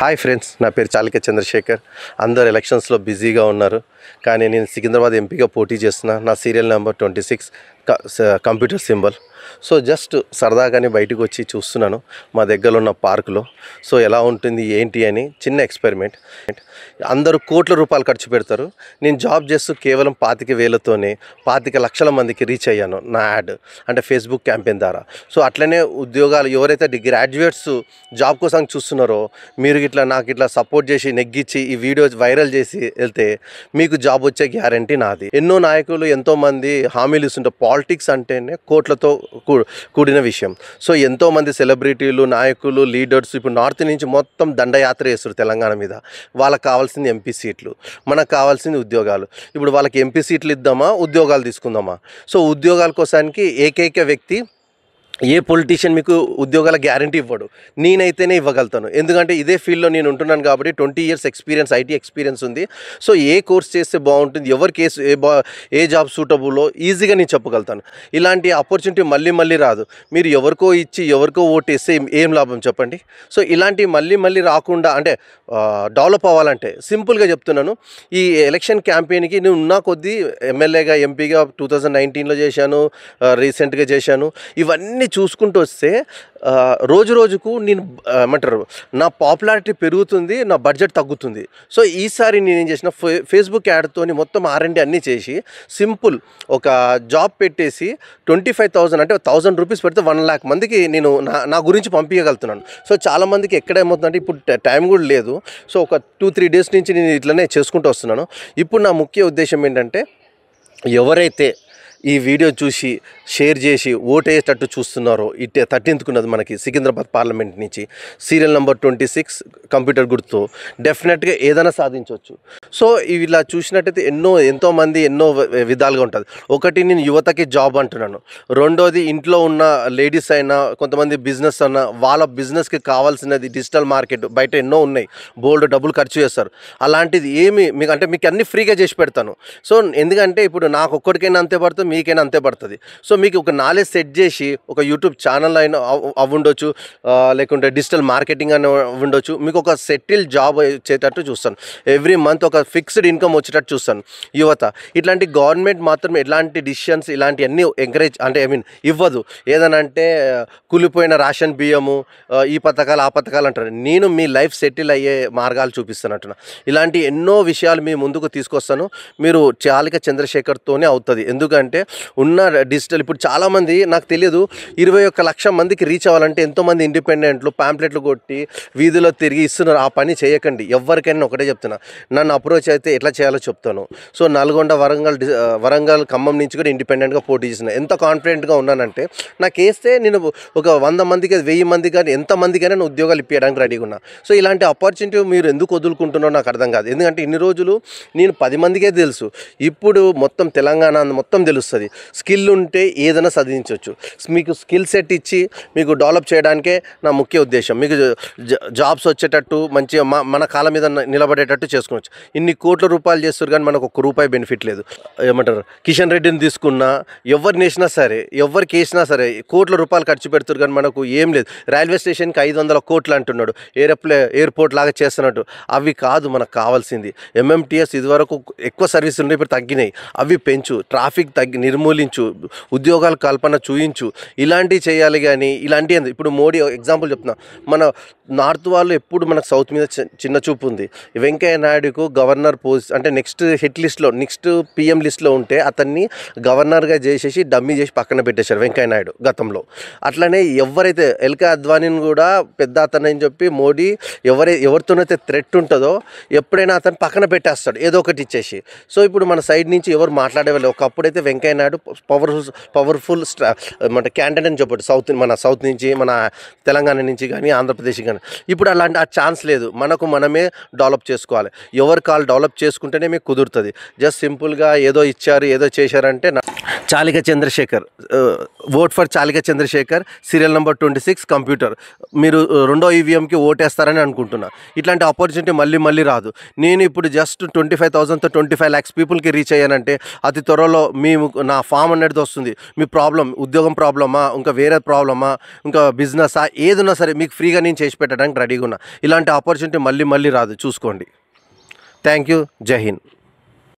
Hi friends, నా పేరు చాలిక చంద్రశేఖర్. అందరు ఎలక్షన్స్లో బిజీగా ఉన్నారు, కానీ నేను సికింద్రాబాద్ ఎంపీగా పోటీ చేస్తున్నా. నా serial number 26 computer symbol. So just సరదాగానే బయటకు వచ్చి చూస్తున్నాను మా దగ్గర ఉన్న పార్కులో. సో ఎలా ఉంటుంది ఏంటి అని చిన్న ఎక్స్పెరిమెంట్. అందరూ కోట్ల రూపాయలు ఖర్చు పెడతారు, నేను జాబ్ చేస్తూ కేవలం 25,000తోనే 25 లక్షల మందికి రీచ్ అయ్యాను నా యాడ్, అంటే ఫేస్బుక్ క్యాంపెయిన్ ద్వారా. సో అట్లనే ఉద్యోగాలు ఎవరైతే గ్రాడ్యుయేట్స్ జాబ్ కోసం చూస్తున్నారో మీరు ఇట్లా నాకు ఇట్లా సపోర్ట్ చేసి నెగ్గించి ఈ వీడియో వైరల్ చేసి వెళ్తే మీకు జాబ్ వచ్చే గ్యారంటీ నాది. ఎన్నో నాయకులు ఎంతోమంది హామీలు ఇస్తుంటారు. పాలిటిక్స్ అంటేనే కోట్లతో కూడిన విషయం. సో ఎంతోమంది సెలబ్రిటీలు, నాయకులు, లీడర్స్ ఇప్పుడు నార్త్ నుంచి మొత్తం దండయాత్ర చేస్తారు తెలంగాణ మీద. వాళ్ళకి కావాల్సింది ఎంపీ సీట్లు, మనకు కావాల్సింది ఉద్యోగాలు. ఇప్పుడు వాళ్ళకి ఎంపీ సీట్లు ఇద్దామా, ఉద్యోగాలు తీసుకుందామా? సో ఉద్యోగాల కోసానికి ఏకైక వ్యక్తి, ఏ పొలిటీషియన్ మీకు ఉద్యోగాల గ్యారంటీ ఇవ్వడు, నేనైతేనే ఇవ్వగలుగుతాను. ఎందుకంటే ఇదే ఫీల్డ్లో నేను ఉంటున్నాను కాబట్టి 20 years ఎక్స్పీరియన్స్, ఐటీ ఎక్స్పీరియన్స్ ఉంది. సో ఏ కోర్స్ చేస్తే బాగుంటుంది, ఎవరికి ఏ జాబ్ సూటబుల్లో ఈజీగా నేను చెప్పగలుగుతాను. ఇలాంటి ఆపర్చునిటీ మళ్ళీ రాదు. మీరు ఎవరికో ఇచ్చి ఎవరికో ఓటేస్తే ఏం లాభం చెప్పండి? సో ఇలాంటి మళ్ళీ రాకుండా అంటే డెవలప్ అవ్వాలంటే సింపుల్గా చెప్తున్నాను, ఈ ఎలక్షన్ క్యాంపెయిన్కి నేను ఉన్న కొద్దీ ఎమ్మెల్యేగా, ఎంపీగా 2019లో చేశాను, రీసెంట్గా చేశాను. ఇవన్నీ చూసుకుంటూ వస్తే రోజుకు నేను ఏమంటారు, నా పాపులారిటీ పెరుగుతుంది, నా బడ్జెట్ తగ్గుతుంది. సో ఈసారి నేనేం చేసిన, ఫేస్బుక్ యాడ్తో మొత్తం R&D అన్నీ చేసి సింపుల్ ఒక జాబ్ పెట్టేసి 25,000 అంటే 1,000 రూపీస్ పెడితే 1 lakh మందికి నేను నా గురించి పంపించగలుగుతున్నాను. సో చాలామందికి ఎక్కడేమవుతుందంటే ఇప్పుడు టైం కూడా లేదు. సో ఒక 2-3 days నుంచి నేను ఇట్లనే చేసుకుంటూ వస్తున్నాను. ఇప్పుడు నా ముఖ్య ఉద్దేశం ఏంటంటే, ఎవరైతే ఈ వీడియో చూసి షేర్ చేసి ఓటేసేటట్టు చూస్తున్నారో, 13th ఉన్నది మనకి సికింద్రాబాద్ పార్లమెంట్ నుంచి సీరియల్ నెంబర్ 26 కంప్యూటర్ గుర్తు, డెఫినెట్గా ఏదైనా సాధించవచ్చు. సో ఇవి ఇలా చూసినట్టయితే ఎంతోమంది ఎన్నో విధాలుగా ఉంటుంది. ఒకటి, నేను యువతకి జాబ్ అంటున్నాను. రెండోది, ఇంట్లో ఉన్న లేడీస్ అయినా, కొంతమంది బిజినెస్ అన్నా, వాళ్ళ బిజినెస్కి కావాల్సినది డిజిటల్ మార్కెట్ బయట ఎన్నో ఉన్నాయి, బోల్డ్ డబ్బులు ఖర్చు చేస్తారు. అలాంటిది ఏమి మీకు అన్ని ఫ్రీగా చేసి పెడతాను. సో ఎందుకంటే ఇప్పుడు నాకు ఒక్కడికైనా అంతే పడుతుంది, మీకైనా అంతే పడుతుంది. సో మీకు ఒక నాలెడ్జ్ సెట్ చేసి ఒక యూట్యూబ్ ఛానల్ అయినా అవ్వుండొచ్చు, లేకుంటే డిజిటల్ మార్కెటింగ్ అని ఉండొచ్చు, మీకు ఒక సెటిల్ జాబ్ వచ్చేటట్టు చూస్తాను. ఎవ్రీ మంత్ ఒక ఫిక్స్డ్ ఇన్కమ్ వచ్చేటట్టు చూస్తాను. యువత ఇట్లాంటి గవర్నమెంట్ మాత్రం ఎలాంటి డిసిషన్స్ ఇలాంటివన్నీ ఎంకరేజ్ అంటే ఇవ్వదు. ఏదనంటే కూలిపోయిన రేషన్ బియ్యము, ఈ పథకాలు ఆ పథకాలు అంటారు. నేను మీ లైఫ్ సెటిల్ అయ్యే మార్గాలు చూపిస్తాను అంటున్నా. ఇలాంటి ఎన్నో విషయాలు మీ ముందుకు తీసుకొస్తాను. మీరు చాలిక చంద్రశేఖర్తోనే అవుతుంది. ఎందుకంటే ఉన్న డిజిటల్ ఇప్పుడు చాలామంది, నాకు తెలియదు, 21 లక్ష మందికి రీచ్ అవ్వాలంటే ఎంతోమంది ఇండిపెండెంట్లు ప్యాంప్లెట్లు కొట్టి వీధిలో తిరిగి ఇస్తున్నారు. ఆ పని చేయకండి. ఎవరికైనా ఒకటే చెప్తున్నా, నన్ను అప్రోచ్ అయితే ఎట్లా చేయాలో చెప్తాను. సో నల్గొండ, వరంగల్, ఖమ్మం నుంచి కూడా ఇండిపెండెంట్గా పోటీ చేసిన ఎంత కాన్ఫిడెంట్గా ఉన్నానంటే, నాకు వేస్తే నేను ఒక 100 మందికి 1000 మందికి కానీ ఎంతమందికైనా నేను ఉద్యోగాలు ఇప్పించడానికి రెడీగా ఉన్నా. సో ఇలాంటి ఆపర్చునిటీ మీరు ఎందుకు వదులుకుంటున్నారో నాకు అర్థం కాదు. ఎందుకంటే ఇన్ని రోజులు నేను 10 మందికే తెలుసు, ఇప్పుడు మొత్తం తెలంగాణ మొత్తం తెలుస్తుంది. స్కిల్ ఉంటే ఏదైనా సాధించవచ్చు. మీకు స్కిల్ సెట్ ఇచ్చి మీకు డెవలప్ చేయడానికే నా ముఖ్య ఉద్దేశం. మీకు జాబ్స్ వచ్చేటట్టు మంచిగా మన కాళ్ళ మీద నిలబడేటట్టు చేసుకోవచ్చు. ఇన్ని కోట్ల రూపాయలు చేస్తారు కానీ మనకు ₹1 బెనిఫిట్ లేదు. ఏమంటారు, కిషన్ రెడ్డిని తీసుకున్నా, ఎవరిని వేసినా సరే, ఎవరికి వేసినా సరే కోట్ల రూపాయలు ఖర్చు పెడుతున్నారు కానీ మనకు ఏం లేదు. రైల్వే స్టేషన్కి 500 కోట్లు అంటున్నాడు, ఎయిర్పోర్ట్ లాగా చేస్తున్నట్టు. అవి కాదు మనకు కావాల్సింది. MMTS ఇదివరకు ఎక్కువ సర్వీసులు ఉన్నాయి, ఇప్పుడు తగ్గినాయి. అవి పెంచు, ట్రాఫిక్ నిర్మూలించు, ఉద్యోగాల కల్పన చూయించు. ఇలాంటివి చేయాలి. కానీ ఇలాంటి ఇప్పుడు మోడీ ఎగ్జాంపుల్ చెప్తున్నా, మన నార్త్ వాళ్ళు ఎప్పుడు మనకు సౌత్ మీద చిన్న చూపు ఉంది. వెంకయ్య నాయుడుకు గవర్నర్ పోస్ట్ అంటే నెక్స్ట్ హిట్ లిస్ట్లో, నెక్స్ట్ PM లిస్ట్లో ఉంటే అతన్ని గవర్నర్గా చేసేసి డమ్మీ చేసి పక్కన పెట్టేశారు వెంకయ్య నాయుడు గతంలో. అట్లనే ఎవరైతే ఎల్కే అద్వానీని కూడా పెద్ద అతనని చెప్పి మోడీ ఎవరితోనైతే థ్రెట్ ఉంటుందో ఎప్పుడైనా అతను పక్కన పెట్టేస్తాడు ఏదో ఒకటి ఇచ్చేసి. సో ఇప్పుడు మన సైడ్ నుంచి ఎవరు మాట్లాడేవాళ్ళు. ఒకప్పుడైతే వెంకయ్య నాయుడు పవర్ఫుల్ అంటే క్యాండిడేట్ అని చెప్పాడు, మన సౌత్ నుంచి, మన తెలంగాణ నుంచి కానీ ఆంధ్రప్రదేశ్ కానీ. ఇప్పుడు అలాంటి ఆ ఛాన్స్ లేదు. మనమే డెవలప్ చేసుకోవాలి. ఎవరి కాల్ డెవలప్ చేసుకుంటేనే మీకు కుదురుతుంది. జస్ట్ సింపుల్గా ఏదో ఇచ్చారు, ఏదో చేశారంటే Chalika Chandrasekhar, vote for Chalika Chandrasekhar, serial number 26 computer. మీరు రెండో ఈవీఎంకి ఓటేస్తారని అనుకుంటున్నా. ఇట్లాంటి ఆపర్చునిటీ మళ్ళీ మళ్ళీ రాదు. నేను ఇప్పుడు జస్ట్ 25,000తో 25 lakhs పీపుల్కి రీచ్ అయ్యానంటే అతి త్వరలో నా ఫామ్ అనేది వస్తుంది. మీ ప్రాబ్లం ఉద్యోగం ప్రాబ్లమా, ఇంకా వేరే ప్రాబ్లమా, ఇంకా బిజినెసా, ఏదున్నా సరే మీకు ఫ్రీగా నేను చేసి పెట్టడానికి రెడీగా ఉన్నా. ఇలాంటి ఆపర్చునిటీ మళ్ళీ మళ్ళీ రాదు, చూసుకోండి. Thank you. జై హింద్.